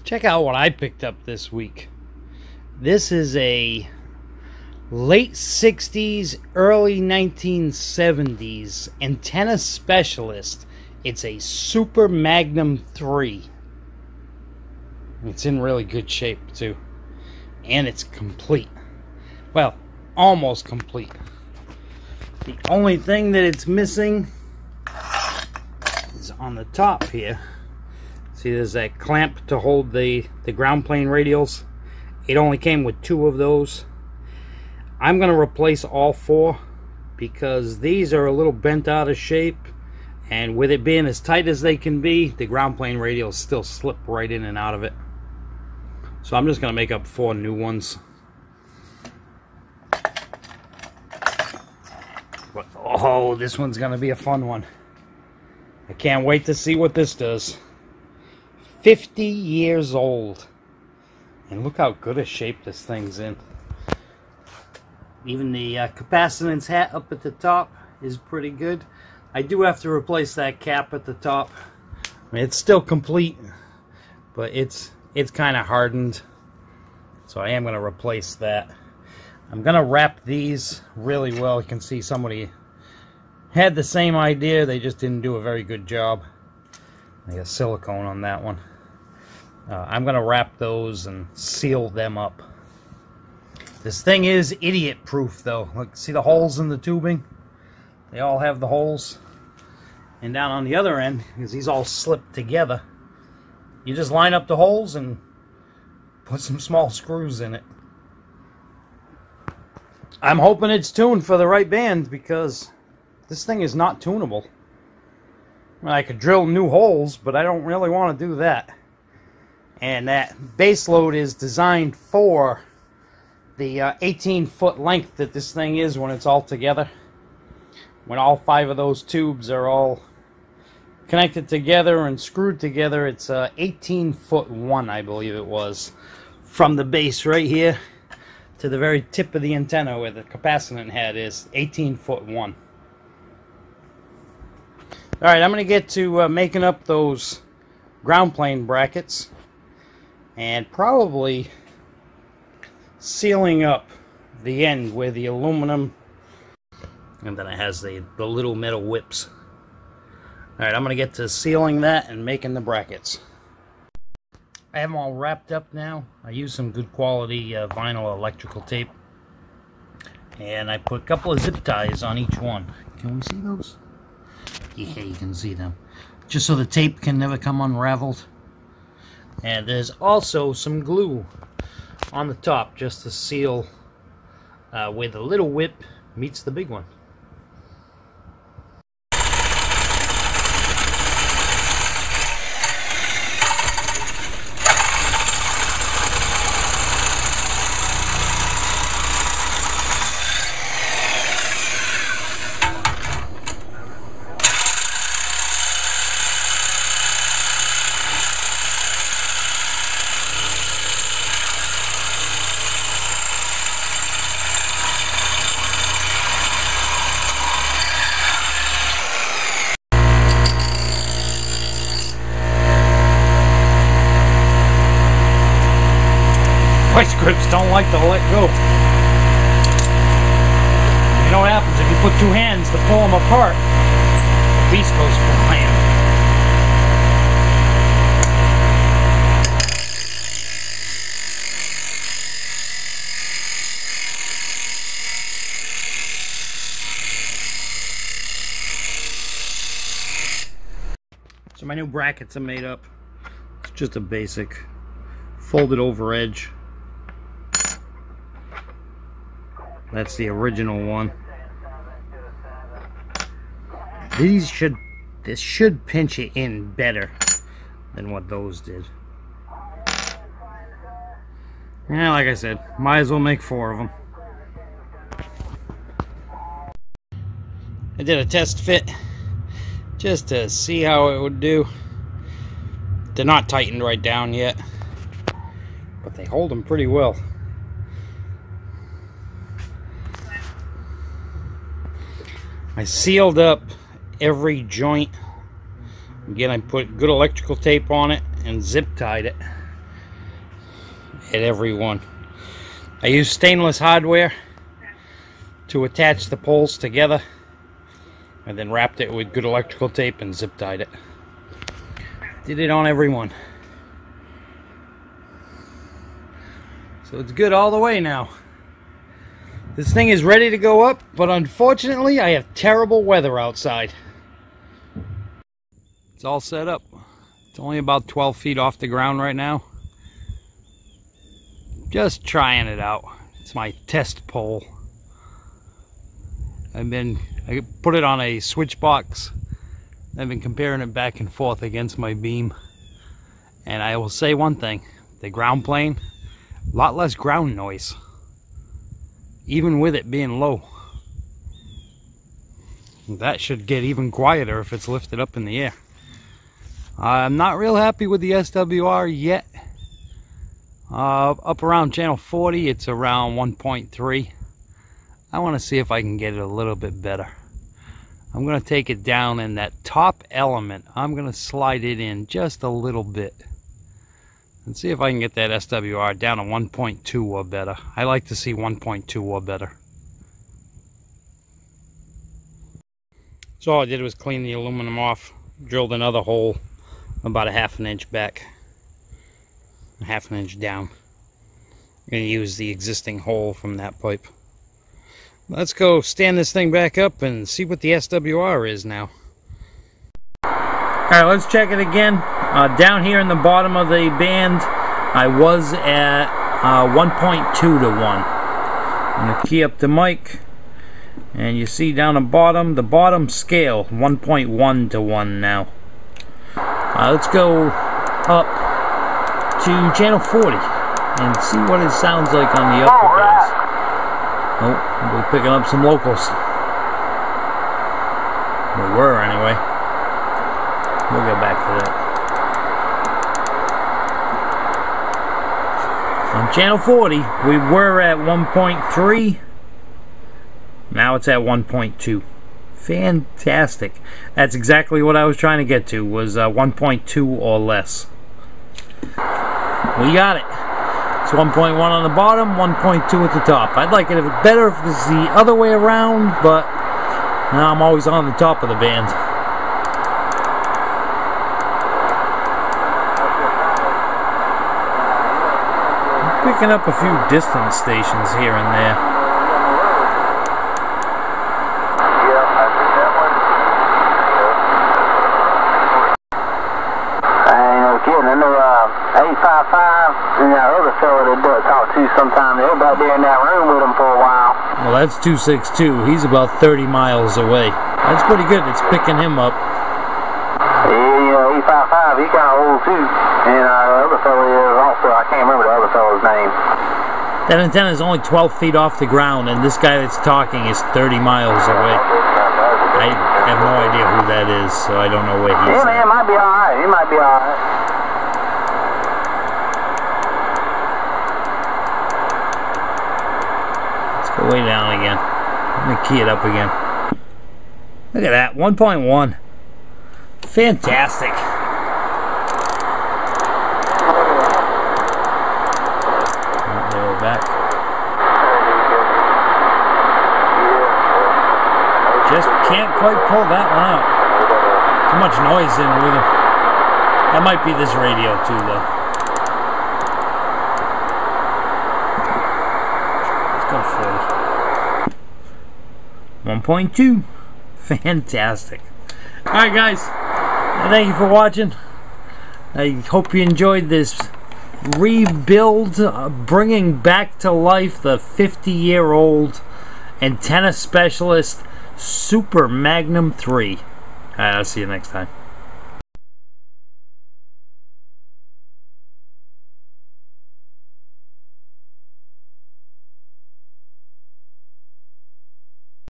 Check out what I picked up this week. This is a late 60s, early 1970s antenna specialist. It's a Super Magnum 3. It's in really good shape too. And it's complete. Well, almost complete. The only thing that it's missing is on the top here. See, there's that clamp to hold the ground plane radials. It only came with 2 of those. I'm going to replace all 4 because these are a little bent out of shape, and with it being as tight as they can be, the ground plane radials still slip right in and out of it. So I'm just going to make up 4 new ones. But, oh, this one's going to be a fun one. I can't wait to see what this does. 50 years old. And look how good a shape this thing's in. Even the capacitance hat up at the top is pretty good. I do have to replace that cap at the top. I mean, it's still complete, but it's kind of hardened. So I am going to replace that. I'm going to wrap these really well. You can see somebody had the same idea. They just didn't do a very good job. I got silicone on that one. I'm going to wrap those and seal them up. This thing is idiot proof though. Look, see the holes in the tubing? They all have the holes. And down on the other end, because these all slip together, you just line up the holes and put some small screws in it. I'm hoping it's tuned for the right band because this thing is not tunable. I could drill new holes, but I don't really want to do that. And that base load is designed for the 18-foot length that this thing is when it's all together. When all 5 of those tubes are all connected together and screwed together, it's 18-foot 1, I believe it was, from the base right here to the very tip of the antenna where the capacitance head is. 18-foot 1. Alright, I'm going to get to making up those ground plane brackets and probably sealing up the end where the aluminum, and then it has the little metal whips. Alright, I'm going to get to sealing that and making the brackets. I have them all wrapped up now. I used some good quality vinyl electrical tape, and I put a couple of zip ties on each one. Can we see those? Yeah, you can see them. Just so the tape can never come unraveled. And there's also some glue on the top just to seal where the little whip meets the big one. Vice grips don't like to let go. You know what happens if you put 2 hands to pull them apart? The piece goes flying. So my new brackets are made up. It's just a basic folded over edge. That's the original one. This should pinch it in better than what those did. Yeah, like I said, might as well make 4 of them. I did a test fit just to see how it would do. They're not tightened right down yet, but they hold them pretty well. I sealed up every joint. Again, I put good electrical tape on it and zip tied it. at every one. I used stainless hardware to attach the poles together, and then wrapped it with good electrical tape and zip tied it. Did it on every one. So it's good all the way now. This thing is ready to go up, but unfortunately I have terrible weather outside. It's all set up. It's only about 12 feet off the ground right now. Just trying it out. It's my test pole. I put it on a switch box. I've been comparing it back and forth against my beam. And I will say one thing. The ground plane, a lot less ground noise. Even with it being low. That should get even quieter if it's lifted up in the air. I'm not real happy with the SWR yet. Up around channel 40, it's around 1.3. I want to see if I can get it a little bit better. I'm going to take it down in that top element. I'm going to slide it in just a little bit. And see if I can get that SWR down to 1.2 or better. I like to see 1.2 or better. So all I did was clean the aluminum off. Drilled another hole about a ½ inch back. A ½ inch down. I'm going to use the existing hole from that pipe. Let's go stand this thing back up and see what the SWR is now. Alright, let's check it again. Down here in the bottom of the band, I was at 1.2 to 1. I'm going to key up the mic, and you see down the bottom scale, 1.1 to 1 now. Let's go up to channel 40 and see what it sounds like on the upper bass. Oh, we're picking up some locals. We were anyway. We'll get back to that. On channel 40, we were at 1.3. Now it's at 1.2. Fantastic. That's exactly what I was trying to get to, was 1.2 or less. We got it. It's 1.1 on the bottom, 1.2 at the top. I'd like it better if it's the other way around, but I'm always on the top of the band. I'm picking up a few distance stations here and there. And that other fella that Duck talked to sometime, they were back there in that room with him for a while. Well, that's 262. He's about 30 miles away. That's pretty good. It's picking him up. Yeah, 855, he kind of old too. And the other fella is also, I can't remember the other fella's name. That antenna is only 12 feet off the ground, and this guy that's talking is 30 miles away. I have no idea who that is, so I don't know where he's at. Yeah, man, it might be alright. He might be alright. Go way down again. I'm going to key it up again. Look at that, 1.1. Fantastic. There we're back. Just can't quite pull that one out. Too much noise in with it. That might be this radio too, though. Go 40. 1.2. Fantastic. Alright guys, thank you for watching. I hope you enjoyed this rebuild, bringing back to life the 50-year-old antenna specialist Super Magnum 3. Alright, I'll see you next time.